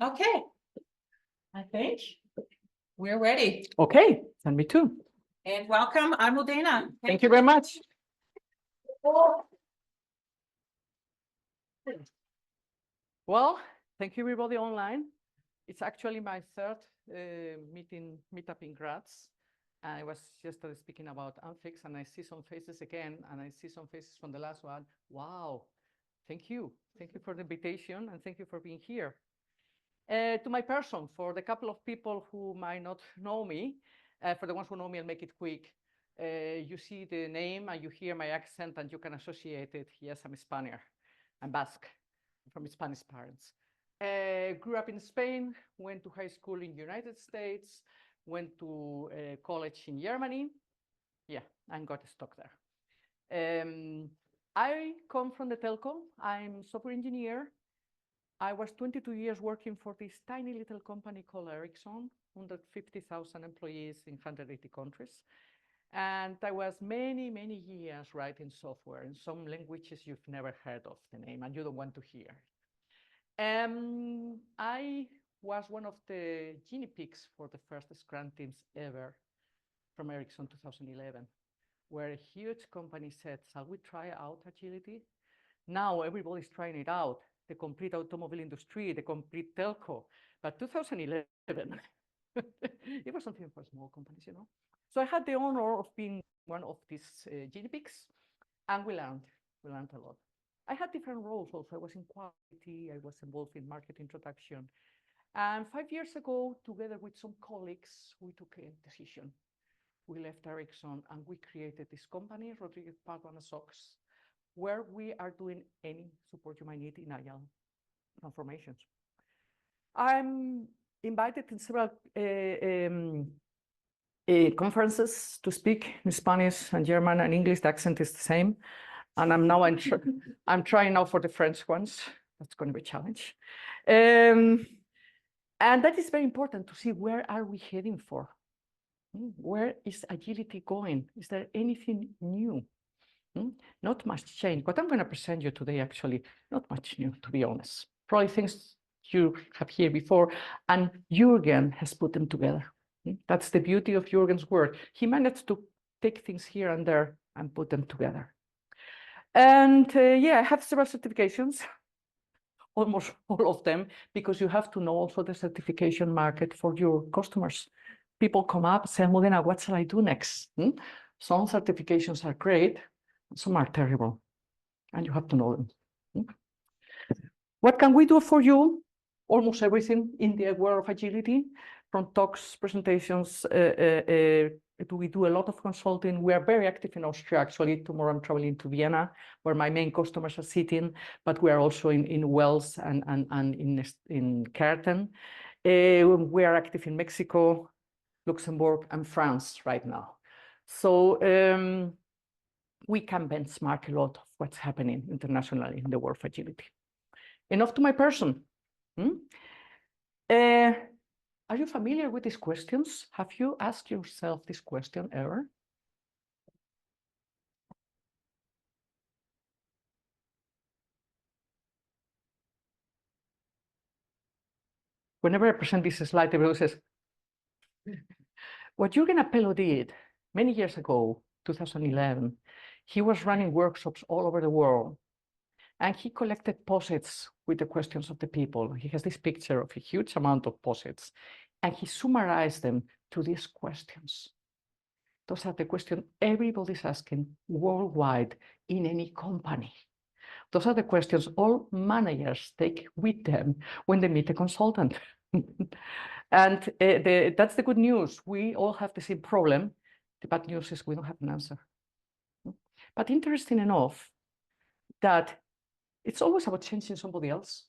Okay, I think we're ready. Okay, and me too. And welcome, Almudena. Thank you very much. Well, thank you everybody online. It's actually my third meetup in Graz. I was yesterday speaking about Amfix, and I see some faces again, and I see some faces from the last one. Wow, thank you. Thank you for the invitation, and thank you for being here. To my person, for the couple of people who might not know me, for the ones who know me, I'll make it quick. You see the name and you hear my accent and you can associate it. Yes, I'm a Spaniard. I'm Basque, from Spanish parents. Grew up in Spain, went to high school in the United States, went to college in Germany. Yeah, and got stuck there. I come from the telco. I'm a software engineer. I was 22 years working for this tiny little company called Ericsson, 150,000 employees in 180 countries. And I was many, many years writing software in some languages you've never heard of the name and you don't want to hear. I was one of the guinea pigs for the first Scrum teams ever from Ericsson 2011, where a huge company said, shall we try out agility? Now everybody's trying it out. The complete automobile industry, the complete telco. But 2011, it was something for small companies, you know. So I had the honor of being one of these guinea pigs, and we learned a lot. I had different roles also. I was in quality, I was involved in market introduction. And 5 years ago, together with some colleagues, we took a decision. We left Ericsson and we created this company, Rodriguez Pardo and Socks, where we are doing any support you might need in Agile transformations. I'm invited in several conferences to speak in Spanish and German and English. The accent is the same. And I'm trying now for the French ones. That's going to be a challenge. And that is very important to see where are we heading for? Where is agility going? Is there anything new? Not much change. What I'm going to present you today, actually, not much new, to be honest. Probably things you have here before, and Jürgen has put them together. That's the beauty of Jürgen's work. He managed to take things here and there and put them together. And yeah, I have several certifications, almost all of them, because you have to know also the certification market for your customers. People come up and say, Almudena, what shall I do next? Some certifications are great. Some are terrible, and you have to know them. What can we do for you? Almost everything in the world of agility, from talks, presentations. We do a lot of consulting. We are very active in Austria, actually. Tomorrow I'm traveling to Vienna, where my main customers are sitting, but we are also in Wales and in Kärnten. We are active in Mexico, Luxembourg, and France right now. So we can benchmark a lot of what's happening internationally in the world of agility. Enough to my person. Are you familiar with these questions? Have you asked yourself this question ever? Whenever I present this slide, everybody says, what Jürgen Appello did many years ago, 2011, he was running workshops all over the world. And he collected POS-its with the questions of the people. He has this picture of a huge amount of POS-its, and he summarized them to these questions. Those are the questions everybody's asking worldwide in any company. Those are the questions all managers take with them when they meet a consultant. And that's the good news. We all have the same problem. The bad news is we don't have an answer. But interesting enough that it's always about changing somebody else.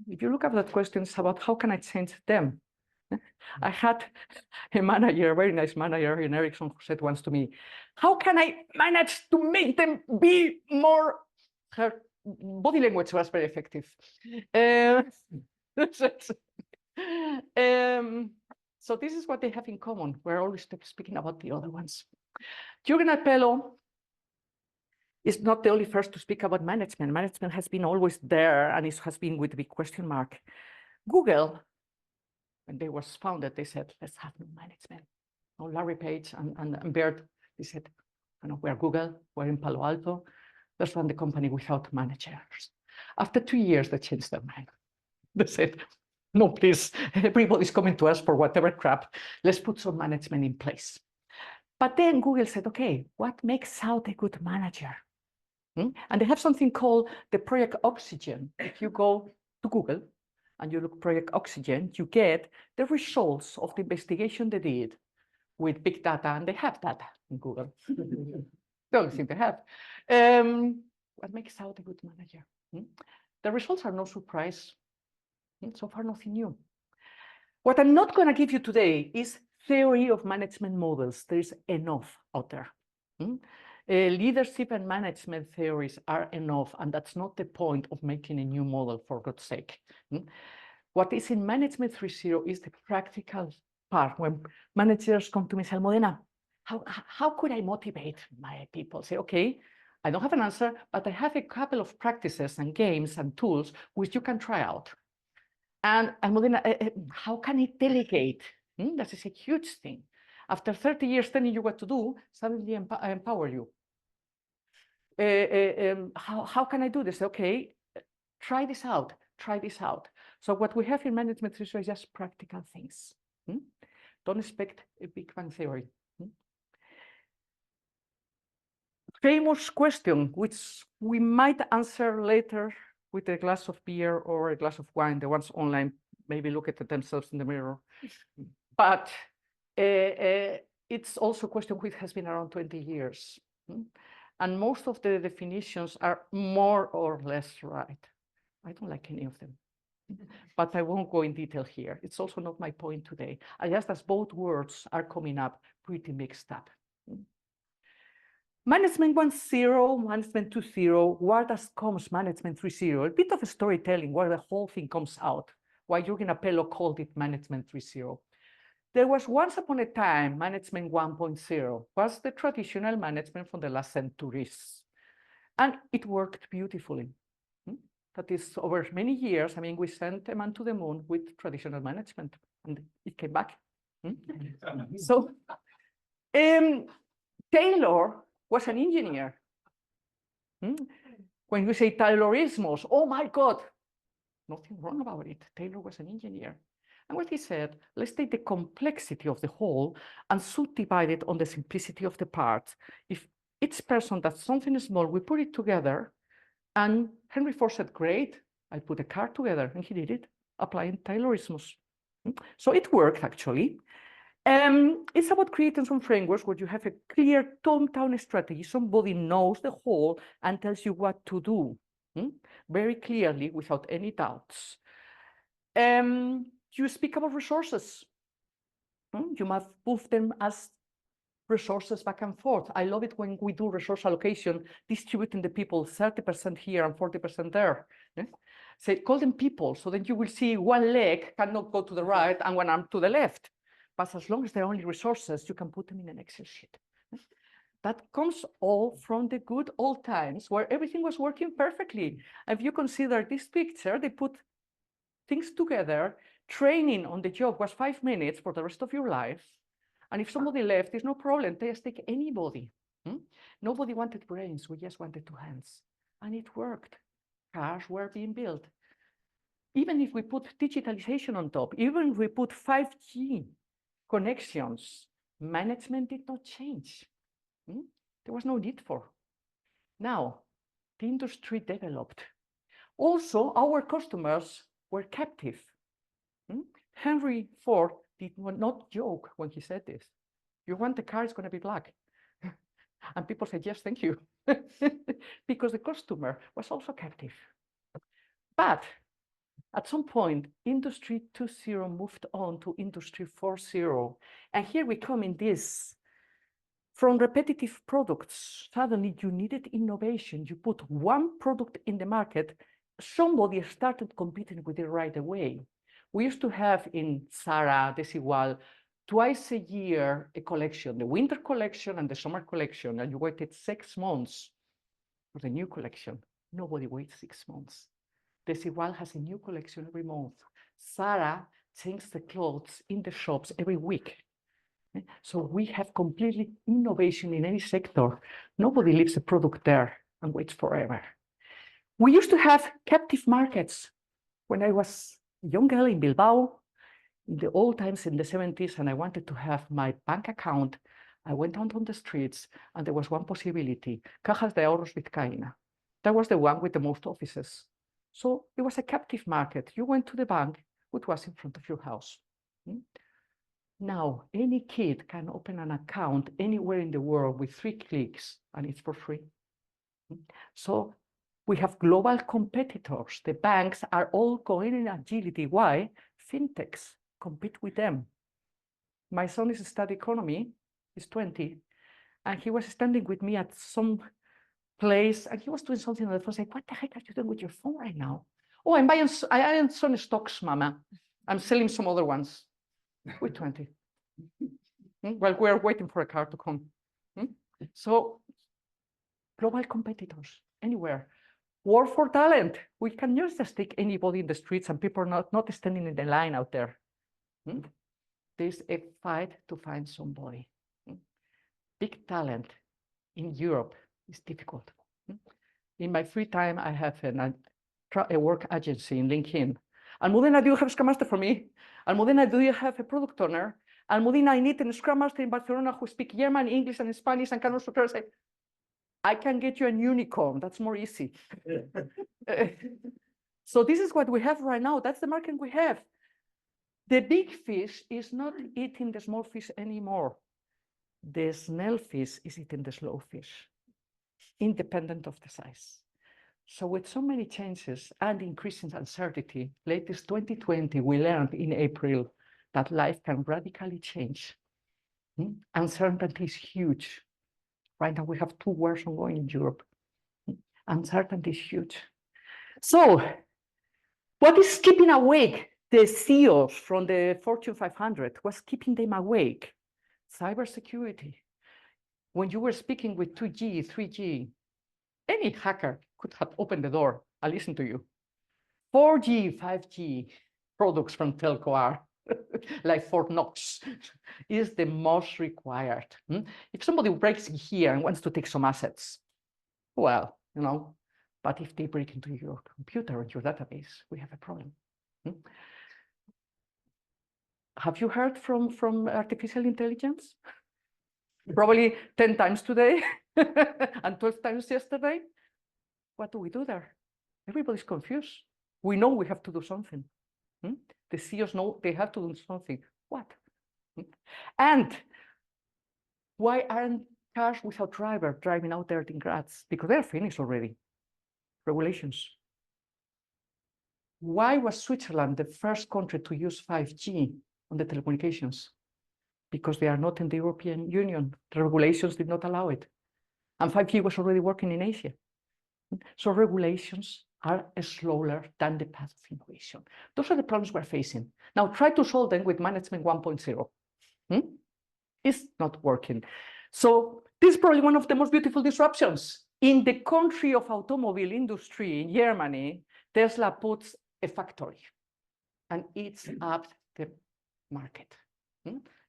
If you look at that question, it's about how can I change them? I had a manager, a very nice manager in Ericsson, who said once to me, how can I manage to make them be more, her body language was very effective. So this is what they have in common. We're always speaking about the other ones. Jürgen Appello is not the only first to speak about management. Management has been always there, and it has been with a big question mark. Google, when they was founded, they said, let's have no management. No, Larry Page and Baird, they said, we're Google, we're in Palo Alto. Let's run the company without managers. After 2 years, they changed their mind. They said, no, please, everybody's coming to us for whatever crap. Let's put some management in place. But then Google said, okay, what makes out a good manager? And they have something called the Project Oxygen. If you go to Google and you look Project Oxygen, you get the results of the investigation they did with big data, and they have data in Google. The only thing they have. What makes out a good manager? The results are no surprise. So far, nothing new. What I'm not going to give you today is theory of management models. There is enough out there. Leadership and management theories are enough, and that's not the point of making a new model, for God's sake. What is in Management 3.0 is the practical part. When managers come to me and say, Almudena, how could I motivate my people? Say, okay, I don't have an answer, but I have a couple of practices and games and tools which you can try out. And Almudena, how can it delegate? That is a huge thing. After 30 years telling you what to do, suddenly I empower you. How can I do this? Okay, try this out, try this out. So what we have in Management 3.0 is just practical things. Don't expect a Big Bang theory. Famous question, which we might answer later with a glass of beer or a glass of wine. The ones online maybe look at themselves in the mirror. But it's also a question which has been around 20 years. And most of the definitions are more or less right. I don't like any of them. But I won't go in detail here. It's also not my point today. I just as both words are coming up pretty mixed up. Management 1.0, Management 2.0, where does comes Management 3.0? A bit of a storytelling where the whole thing comes out, why Jürgen Appello called it Management 3.0. There was once upon a time, Management 1.0 was the traditional management from the last centuries. And it worked beautifully. That is, over many years, I mean, we sent a man to the moon with traditional management, and it came back. So, Taylor was an engineer. When we say Taylorismos, oh my God, nothing wrong about it. Taylor was an engineer. And what he said, let's take the complexity of the whole and subdivide it on the simplicity of the parts. If each person does something small, we put it together. And Henry Ford said, great, I put a car together. And he did it, applying Taylorismos. So it worked, actually. It's about creating some frameworks where you have a clear top-down strategy. Somebody knows the whole and tells you what to do very clearly without any doubts. You speak about resources. You must move them as resources back and forth. I love it when we do resource allocation, distributing the people 30% here and 40% there. Say, call them people, so then you will see one leg cannot go to the right and one arm to the left. But as long as they're only resources, you can put them in an Excel sheet. That comes all from the good old times where everything was working perfectly. If you consider this picture, they put things together. Training on the job was 5 minutes for the rest of your life. And if somebody left, it's no problem. They just take anybody. Nobody wanted brains. We just wanted 2 hands. And it worked. Cars were being built. Even if we put digitalization on top, even if we put 5G connections, management did not change. There was no need for. Now, the industry developed. Also, our customers were captive. Henry Ford did not joke when he said this. You want the car, it's going to be black. And people said, yes, thank you. Because the customer was also captive. But at some point, Industry 2.0 moved on to Industry 4.0. And here we come in this. From repetitive products, suddenly you needed innovation. You put one product in the market, somebody started competing with it right away. We used to have in Zara, Desigual, twice a year a collection, the winter collection and the summer collection, and you waited 6 months for the new collection. Nobody waits 6 months. Desigual has a new collection every month. Sarah changes the clothes in the shops every week. So we have completely innovation in any sector. Nobody leaves a product there and waits forever. We used to have captive markets. When I was a young girl in Bilbao, in the old times in the 70s, and I wanted to have my bank account, I went out on the streets and there was one possibility, Cajas de Ahorros Vizcaína. That was the one with the most offices. So it was a captive market. You went to the bank, which was in front of your house. Now, any kid can open an account anywhere in the world with 3 clicks, and it's for free. So we have global competitors. The banks are all going in agility. Why? Fintechs compete with them. My son is studying economy, he's 20, and he was standing with me at some place, and he was doing something on the phone, saying, what the heck are you doing with your phone right now? Oh, I am some stocks, mama. I'm selling some other ones. With 20. Well, we're waiting for a car to come. So global competitors anywhere. War for talent. We can just take anybody in the streets and people are not standing in the line out there. There's a fight to find somebody. Big talent in Europe is difficult. In my free time, I have a work agency in LinkedIn. Almudena, do you have a Scrum Master for me? Almudena, do you have a product owner? Almudena, I need a Scrum Master in Barcelona who speaks German, English, and Spanish and can also translate. I can get you a unicorn. That's more easy. So this is what we have right now. That's the market we have. The big fish is not eating the small fish anymore. The snail fish is eating the slow fish, independent of the size. So with so many changes and increasing uncertainty, latest 2020, we learned in April that life can radically change. Uncertainty is huge. Right now, we have 2 wars ongoing in Europe. Uncertainty is huge. So what is keeping awake the CEOs from the Fortune 500? What's keeping them awake? Cybersecurity. When you were speaking with 2G, 3G, any hacker could have opened the door and listened to you. 4G, 5G products from telco are like Fort Knox is the most required. If somebody breaks in here and wants to take some assets, well, but if they break into your computer or your database, we have a problem. Have you heard from artificial intelligence? Probably 10 times today and 12 times yesterday. What do we do there? Everybody's confused. We know we have to do something. The CEOs know they have to do something. What? And why aren't cars without driver driving out there in Graz? Because they're finished already. Regulations. Why was Switzerland the first country to use 5G on the telecommunications? Because they are not in the European Union. The regulations did not allow it. And 5G was already working in Asia. So regulations are slower than the path of innovation. Those are the problems we're facing. Now try to solve them with management 1.0. It's not working. So this is probably one of the most beautiful disruptions. In the country of automobile industry in Germany, Tesla puts a factory and it's up the market.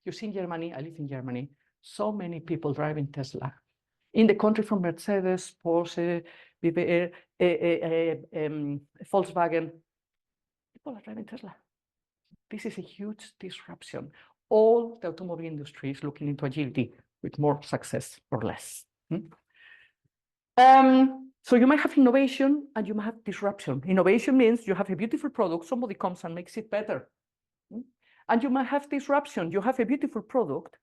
You see in Germany, I live in Germany, so many people driving Tesla. In the country from Mercedes, Porsche, Volkswagen, people are driving Tesla. This is a huge disruption. All the automobile industry is looking into agility with more success or less. So you might have innovation and you might have disruption. Innovation means you have a beautiful product, somebody comes and makes it better. And you might have disruption. You have a beautiful product,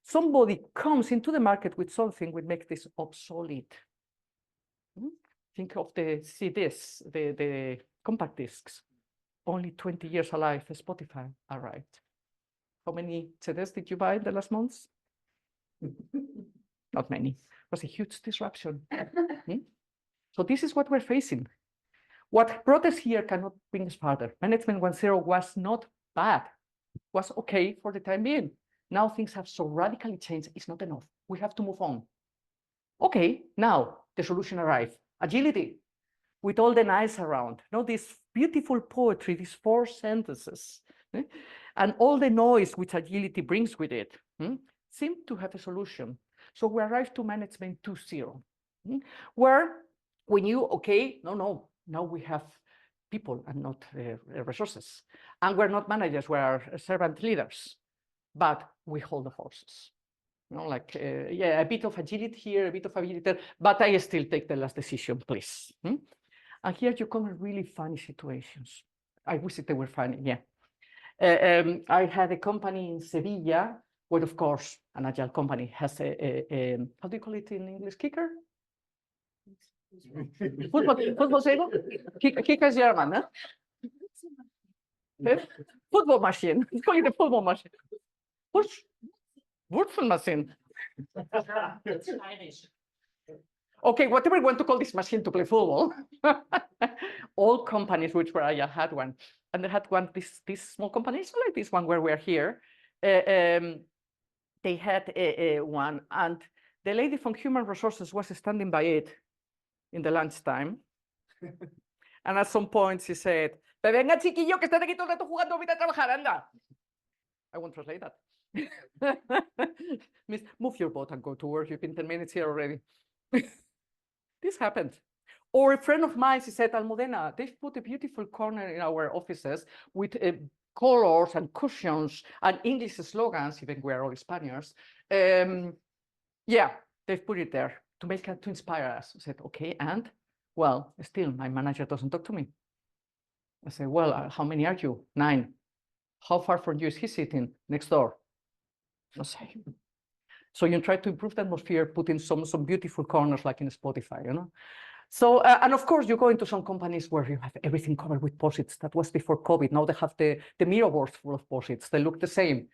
somebody comes into the market with something which makes this obsolete. Think of the CDs, the compact discs. Only 20 years alive, Spotify arrived. How many CDs did you buy in the last months? Not many. It was a huge disruption. So this is what we're facing. What brought us here cannot bring us further. Management 1.0 was not bad, was okay for the time being. Now things have so radically changed, it's not enough. We have to move on. Okay, now the solution arrived. Agility, with all the nice around. Not this beautiful poetry, these 4 sentences, and all the noise which agility brings with it, seem to have a solution. So we arrived to management 2.0, where we knew, okay, no, now we have people and not resources. And we're not managers, we are servant leaders, but we hold the horses. Like, yeah, a bit of agility here, a bit of agility there, but I still take the last decision, please. And here you come in really funny situations. I wish they were funny, yeah. I had a company in Sevilla, where, of course, an agile company has a how do you call it in English, kicker? Football table? Kicker is German, huh? Football machine. Let's call it a football machine. Wurzel machine. Okay, whatever we want to call this machine to play football. All companies which were agile had one, and they had one. This small company, like this one where we're here. They had one, and the lady from Human Resources was standing by it in the lunchtime. And at some point she said, venga chiquillo, que estás aquí todo el rato jugando, vete a trabajar, anda. I won't translate that. Miss, move your boat and go to work. You've been 10 minutes here already. This happened. Or a friend of mine, she said, Almudena, they've put a beautiful corner in our offices with colors and cushions and English slogans, even we are all Spaniards. Yeah, they've put it there to inspire us. I said, okay, and? Well, still, my manager doesn't talk to me. I said, well, how many are you? 9. How far from you is he sitting? Next door. No say. So you try to improve the atmosphere, put in some beautiful corners like in Spotify, you know? So, and of course, you go into some companies where you have everything covered with posits. That was before COVID. Now they have the mirror boards full of posits. They look the same.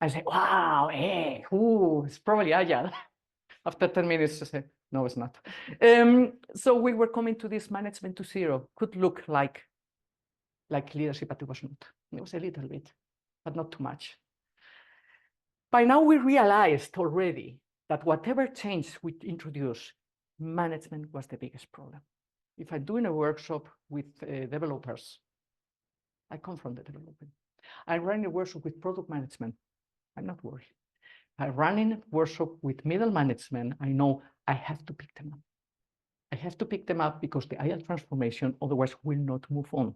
I say, wow, hey, it's probably agile. After 10 minutes, I say, no, it's not. So we were coming to this management 2.0. Could look like leadership, but it was not. It was a little bit, but not too much. By now, we realized already that whatever change we introduce, management was the biggest problem. If I'm doing a workshop with developers, I come from the development. I'm running a workshop with product management. I'm not worried. I'm running a workshop with middle management. I know I have to pick them up. I have to pick them up because the agile transformation otherwise will not move on.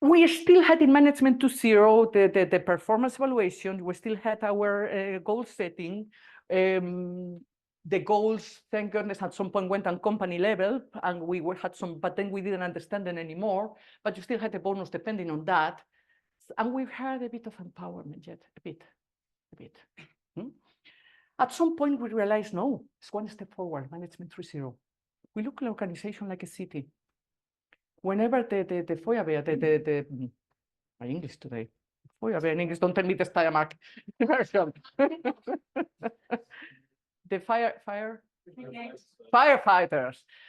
We still had in management 2.0 the performance evaluation. We still had our goal setting. The goals, thank goodness, at some point went on company level, and we had some, but then we didn't understand them anymore. But you still had a bonus depending on that, and we've had a bit of empowerment yet, a bit. At some point, we realized no, it's one step forward. Management 3.0. We look at the organization like a city. Whenever the Feuerwehr, my English today, Feuerwehr in English, don't tell me the Steiermark version. The firefighters,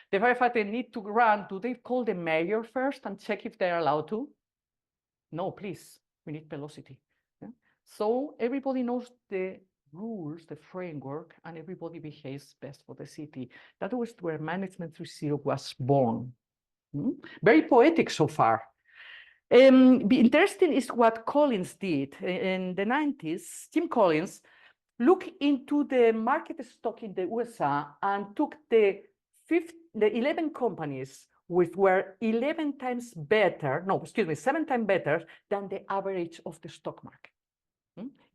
the firefighter need to run. Do they call the mayor first and check if they're allowed to? No, please, we need velocity. Yeah? So everybody knows the rules, the framework, and everybody behaves best for the city. That was where Management 3.0 was born. Very poetic so far. Interesting is what Collins did in the 90s. Jim Collins looked into the market stock in the USA and took the 11 companies which were 7 times better than the average of the stock market.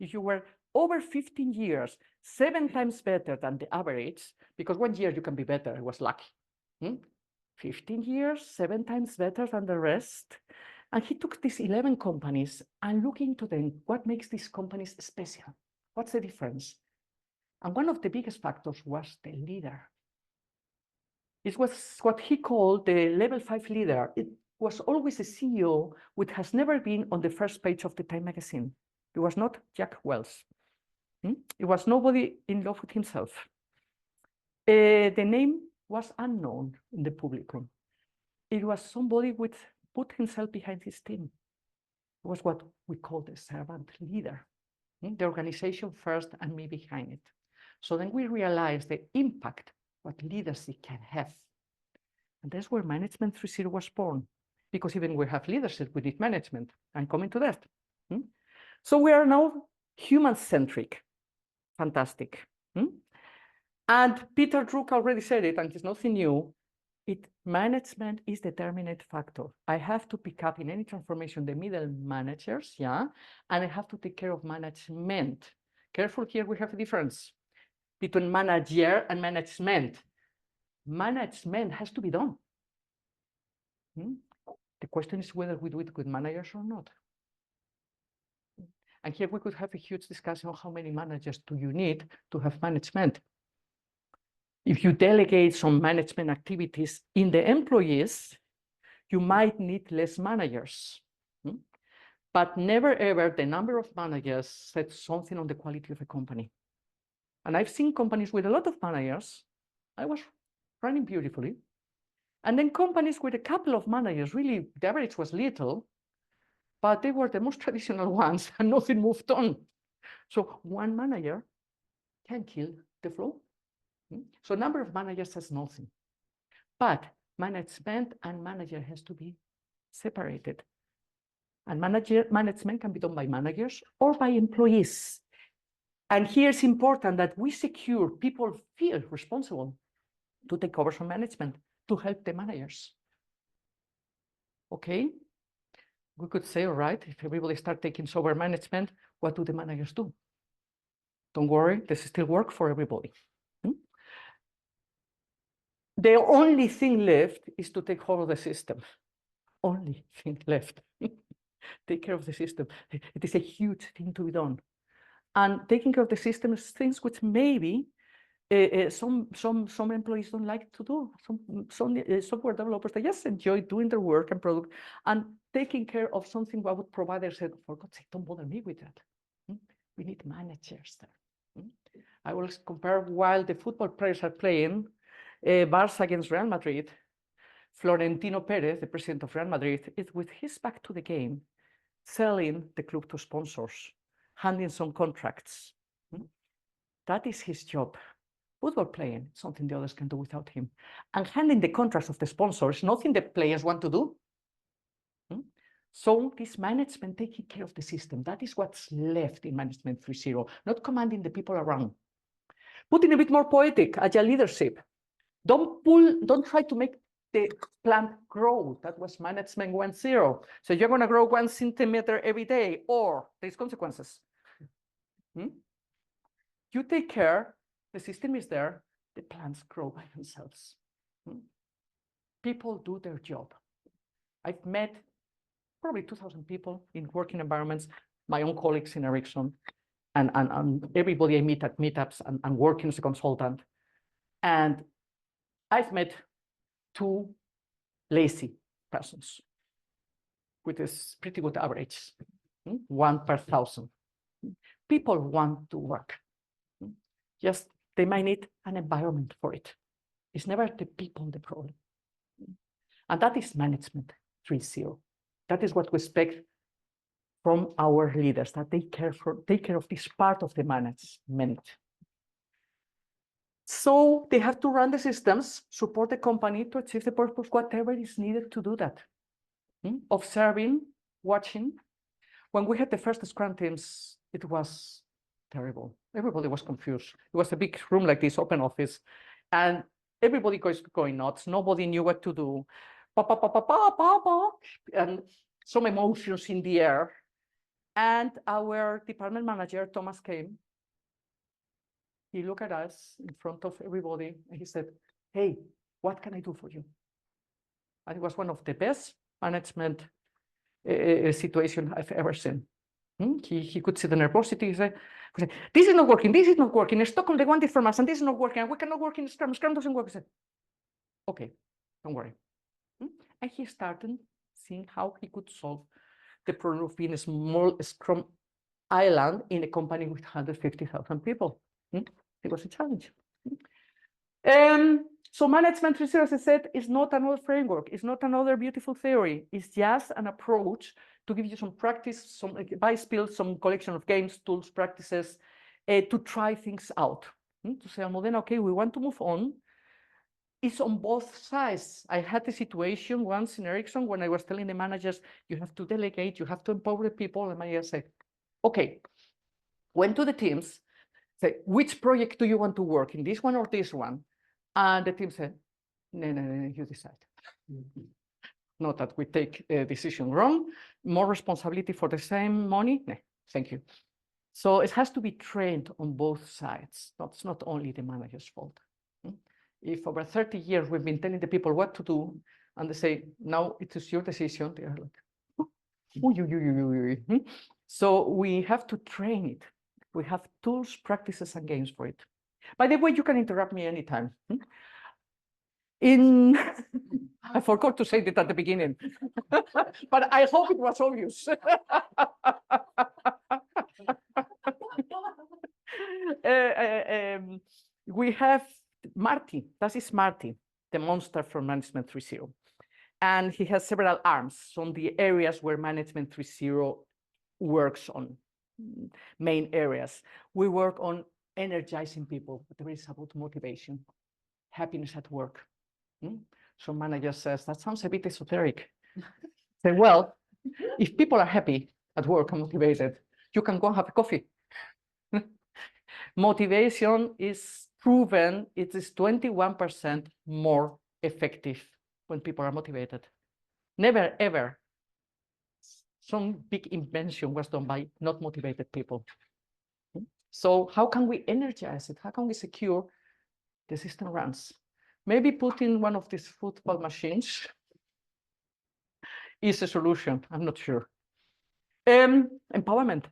If you were over 15 years, 7 times better than the average, because 1 year you can be better, it was lucky. 15 years, 7 times better than the rest. And he took these 11 companies and looked into them. What makes these companies special? What's the difference? And one of the biggest factors was the leader. It was what he called the level 5 leader. It was always a CEO which has never been on the first page of the Time magazine. It was not Jack Welch. It was nobody in love with himself. The name was unknown in the publicum. It was somebody who put himself behind his team. It was what we call the servant leader. The organization first and me behind it. So then we realized the impact what leadership can have. And that's where Management 3.0 was born, because even we have leadership, we need management. I'm coming to that. So we are now human-centric. Fantastic. And Peter Drucker already said it, and it's nothing new. Management is the determinant factor. I have to pick up in any transformation the middle managers, and I have to take care of management. Careful here, we have a difference between manager and management. Management has to be done. The question is whether we do it with managers or not. And here we could have a huge discussion on how many managers do you need to have management. If you delegate some management activities in the employees, you might need less managers. But never ever the number of managers said something on the quality of a company. And I've seen companies with a lot of managers, I was running beautifully. And then companies with a couple of managers, really the average was little, but they were the most traditional ones and nothing moved on. So one manager can kill the flow. So number of managers says nothing. But management and manager has to be separated. And management can be done by managers or by employees. And here it's important that we secure people feel responsible to take over some management to help the managers. Okay? We could say, all right, if everybody start taking over management, what do the managers do? Don't worry, there's still work for everybody. The only thing left is to take hold of the system. Only thing left. Take care of the system. It is a huge thing to be done. And taking care of the system is things which maybe some employees don't like to do. Some software developers, they just enjoy doing their work and product, and taking care of something what would providers said, for God's sake, don't bother me with that. We need managers there. I will compare while the football players are playing, Barça against Real Madrid, Florentino Perez, the president of Real Madrid, is with his back to the game, selling the club to sponsors, handing some contracts. That is his job. Football playing, something the others can do without him. And handing the contracts of the sponsors, nothing the players want to do. So this management taking care of the system, that is what's left in Management 3.0, not commanding the people around. Putting a bit more poetic, Agile Leadership. Don't try to make the plant grow. That was Management 1.0. So you're going to grow 1 centimeter every day, or there's consequences. You take care, the system is there, the plants grow by themselves. People do their job. I've met probably 2,000 people in working environments, my own colleagues in Ericsson, and everybody I meet at meetups and working as a consultant. And I've met 2 lazy persons, which is pretty good average, 1 per 1,000. People want to work. Just they might need an environment for it. It's never the people the problem. And that is Management 3.0. That is what we expect from our leaders, that they take care of this part of the management. So they have to run the systems, support the company to achieve the purpose, whatever is needed to do that. Observing, watching. When we had the first Scrum teams, it was terrible. Everybody was confused. It was a big room like this, open office, and everybody was going nuts. Nobody knew what to do. And some emotions in the air. And our department manager, Thomas, came. He looked at us in front of everybody and he said, hey, what can I do for you? And it was one of the best management situation I've ever seen. He could see the nervosity. He said, this is not working, this is not working. In Stockholm, they want it from us, and this is not working, and we cannot work in Scrum. Scrum doesn't work. He said, okay, don't worry. And he started seeing how he could solve the problem of being a small Scrum island in a company with 150,000 people. It was a challenge. So Management 3.0, as I said, is not another framework. It's not another beautiful theory. It's just an approach to give you some practice, some advice build, some collection of games, tools, practices, to try things out. To say, Almudena, okay, we want to move on. it's on both sides. I had the situation once in Ericsson when I was telling the managers, you have to delegate, you have to empower the people. And the manager said, okay, went to the teams, say, which project do you want to work in, this one or this one? And the team said, no, no, no, you decide. Not that we take a decision wrong, more responsibility for the same money. No, thank you. So it has to be trained on both sides. That's not only the manager's fault. If over 30 years we've been telling the people what to do, and they say, now it is your decision, they are like, So we have to train it. We have tools, practices, and games for it. By the way, you can interrupt me anytime. I forgot to say that at the beginning, but I hope it was obvious. We have Marty, that is Marty, the monster from Management 3.0. And he has several arms on the areas where Management 3.0 works on, main areas. We work on energizing people, whatever is about motivation, happiness at work. So manager says, that sounds a bit esoteric. Say, well, if people are happy at work and motivated, you can go and have a coffee. Motivation is proven, it is 21% more effective when people are motivated. Never, ever. Some big invention was done by not motivated people. So how can we energize it? How can we secure the system runs? Maybe putting one of these football machines is a solution. I'm not sure. Empowerment.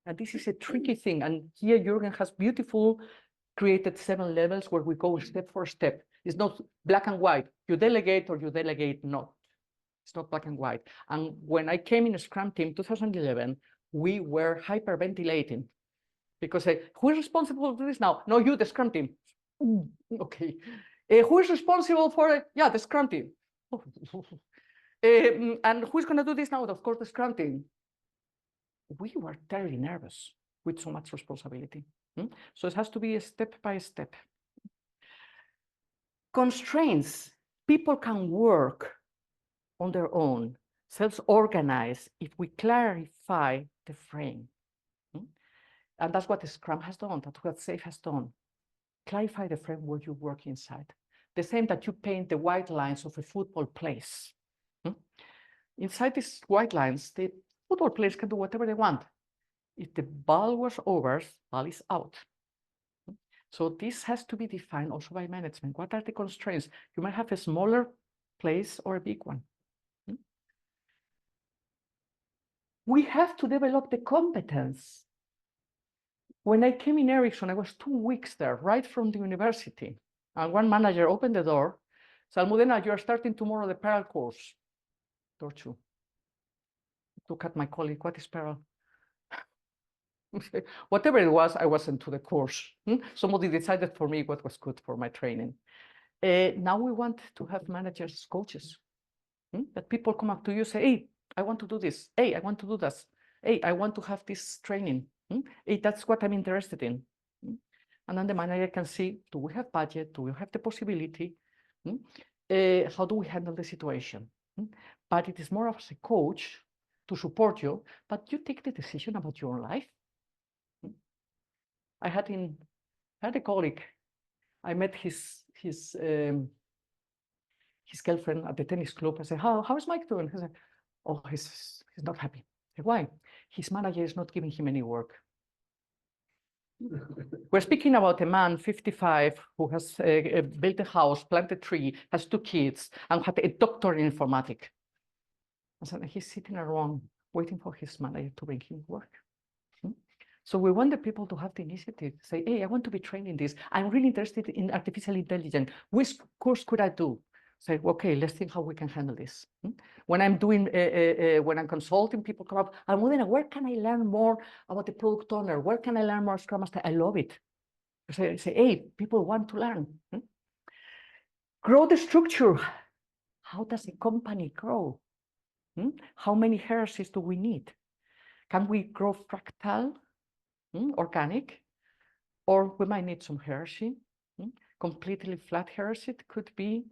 And this is a tricky thing. And here Jürgen has beautiful created 7 levels where we go step for step. It's not black and white. You delegate or you delegate not. It's not black and white. And when I came in a Scrum team 2011, we were hyperventilating because who is responsible for this now? No, you, the Scrum team. Okay. Who is responsible for it? Yeah, the Scrum team. And who's going to do this now? Of course, the Scrum team. We were terribly nervous with so much responsibility. So it has to be a step by step. Constraints. People can work on their own, self-organize if we clarify the frame. And that's what the Scrum has done, that's what SAFe has done. Clarify the frame where you work inside. The same that you paint the white lines of a football place. Inside these white lines, the football players can do whatever they want. If the ball was over, ball is out. So this has to be defined also by management. What are the constraints? You might have a smaller place or a big one. We have to develop the competence. When I came in Ericsson, I was 2 weeks there, right from the university. And one manager opened the door, said, Almudena, you are starting tomorrow the Perl course. Door 2. Look at my colleague, what is Perl? Whatever it was, I wasn't to the course. Somebody decided for me what was good for my training. Now we want to have managers, coaches, that people come up to you, say, hey, I want to do this. Hey, I want to do this. Hey, I want to have this training. Hey, that's what I'm interested in. And then the manager can see, do we have budget? Do we have the possibility? How do we handle the situation? But it is more of a coach to support you, but you take the decision about your own life. I had a colleague. I met his girlfriend at the tennis club. I said, how is Mike doing? He said, oh, he's not happy. I said, why? His manager is not giving him any work. We're speaking about a man, 55, who has built a house, planted a tree, has 2 kids, and had a doctor in informatics. I said, he's sitting around waiting for his manager to bring him work. So we want the people to have the initiative, say, hey, I want to be trained in this. I'm really interested in artificial intelligence. Which course could I do? Say, okay, let's think how we can handle this. When I'm doing, when I'm consulting, people come up, Almudena, where can I learn more about the product owner? Where can I learn more Scrum Master? I love it. I say, hey, people want to learn. Grow the structure. How does a company grow? How many hierarchies do we need? Can we grow fractal, organic, or we might need some hierarchy? completely flat hierarchy could be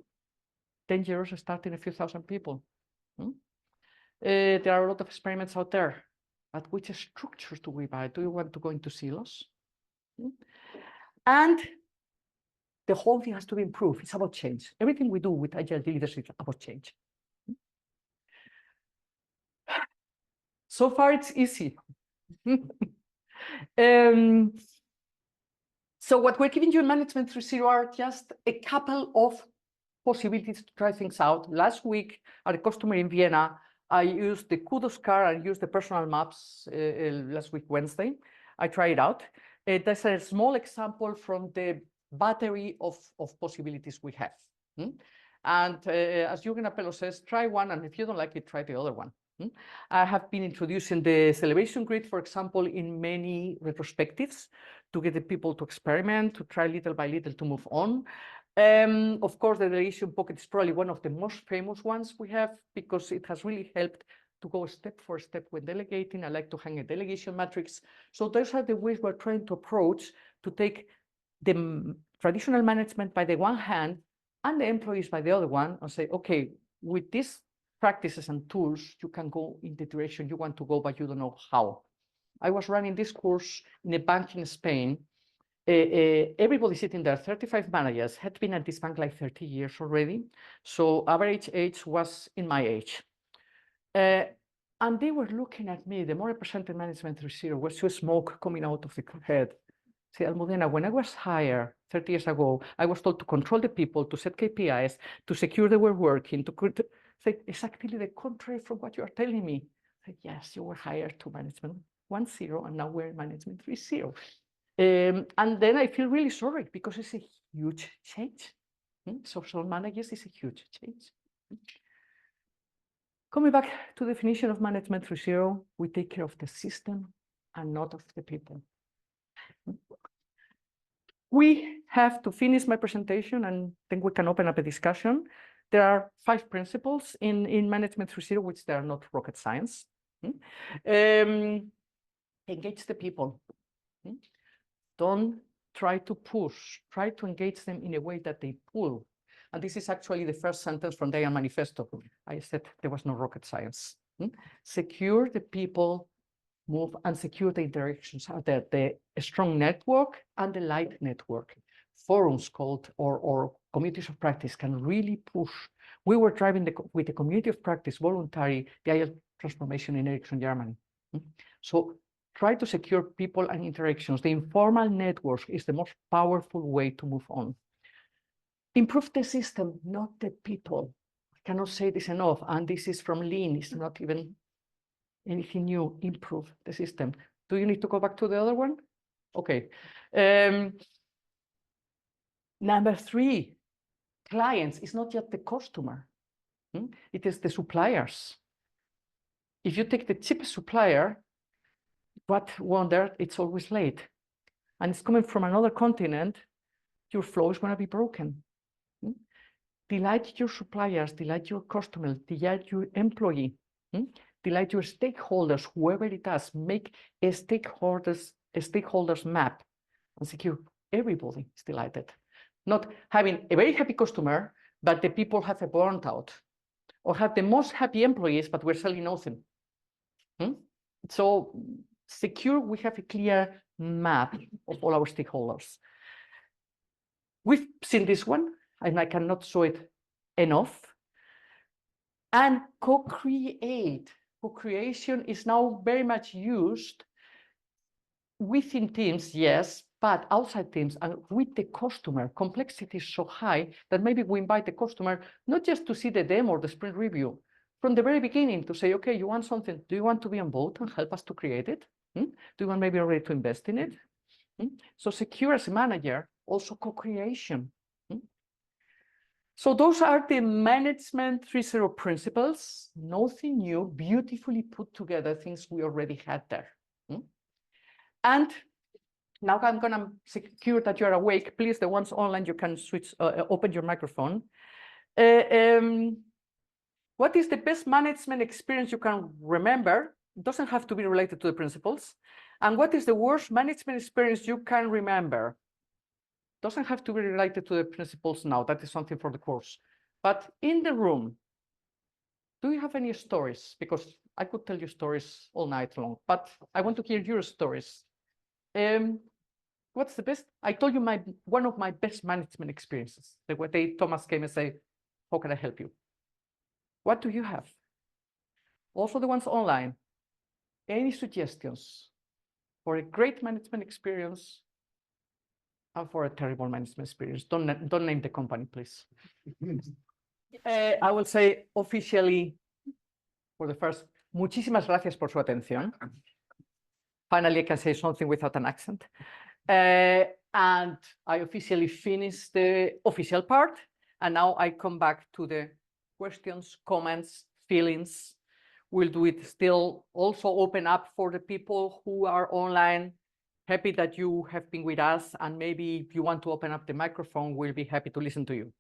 dangerous starting a few thousand people. There are a lot of experiments out there, but which structures do we buy? Do you want to go into silos? And the whole thing has to be improved. It's about change. Everything we do with Agile Leadership is about change. So far, it's easy. So what we're giving you in Management 3.0 are just a couple of possibilities to try things out. Last week, at a customer in Vienna, I used the Kudos card and used the personal maps last week, Wednesday. I tried it out. That's a small example from the battery of possibilities we have. And as Jürgen Appello says, try one, and if you don't like it, try the other one. I have been introducing the celebration grid, for example, in many retrospectives to get the people to experiment, to try little by little to move on. Of course, the delegation pocket is probably one of the most famous ones we have because it has really helped to go step for step when delegating. I like to hang a delegation matrix. So those are the ways we're trying to approach to take the traditional management by the one hand and the employees by the other one and say, okay, with these practices and tools, you can go in the direction you want to go, but you don't know how. I was running this course in a bank in Spain. Everybody sitting there, 35 managers, had been at this bank like 30 years already. So average age was in my age. And they were looking at me. The more I presented Management 3.0, was just smoke coming out of the head. Say, Almudena, when I was hired 30 years ago, I was told to control the people, to set KPIs, to secure they were working, to say exactly the contrary from what you are telling me. I said, yes, you were hired to Management 1.0, and now we're in Management 3.0. And then I feel really sorry because it's a huge change. Social managers is a huge change. Coming back to the definition of Management 3.0, we take care of the system and not of the people. We have to finish my presentation and then we can open up a discussion. There are 5 principles in Management 3.0, which they are not rocket science. Engage the people. Don't try to push, try to engage them in a way that they pull. And this is actually the first sentence from the manifesto. I said there was no rocket science. Secure the people, move and secure the interactions out there, the strong network and the light network. Forums called or communities of practice can really push. We were driving with the community of practice, voluntary, the Agile transformation in Ericsson, Germany. So try to secure people and interactions. The informal network is the most powerful way to move on. Improve the system, not the people. I cannot say this enough. And this is from Lean. It's not even anything new. Improve the system. Do you need to go back to the other one? Okay. Number 3, clients is not just the customer. It is the suppliers. If you take the cheapest supplier, what wonder, it's always late. And it's coming from another continent, your flow is going to be broken. Delight your suppliers, delight your customers, delight your employee, delight your stakeholders, whoever it is, make a stakeholders map and secure everybody is delighted. Not having a very happy customer, but the people have a burnt out, or have the most happy employees, but we're selling nothing. So secure, we have a clear map of all our stakeholders. We've seen this one, and I cannot show it enough. And co-create. Co-creation is now very much used within teams, yes, but outside teams and with the customer. Complexity is so high that maybe we invite the customer not just to see the demo or the sprint review, from the very beginning to say, okay, you want something, do you want to be on board and help us to create it? Do you want maybe already to invest in it? So secure as a manager, also co-creation. So those are the Management 3.0 principles, nothing new, beautifully put together, things we already had there. And now I'm gonna secure that you're awake. Please, the ones online, you can switch, open your microphone. What is the best management experience you can remember? It doesn't have to be related to the principles. And what is the worst management experience you can remember? Doesn't have to be related to the principles now. That is something for the course. But in the room, do you have any stories? Because I could tell you stories all night long, but I want to hear your stories. What's the best? I told you one of my best management experiences. The day Thomas came and said, how can I help you? What do you have? Also the ones online. Any suggestions for a great management experience and for a terrible management experience? Don't name the company, please. I will say officially for the first, muchísimas gracias por su atención. Finally, I can say something without an accent. And I officially finished the official part. And now I come back to the questions, comments, feelings. We'll do it still also open up for the people who are online. Happy that you have been with us. And maybe if you want to open up the microphone, we'll be happy to listen to you.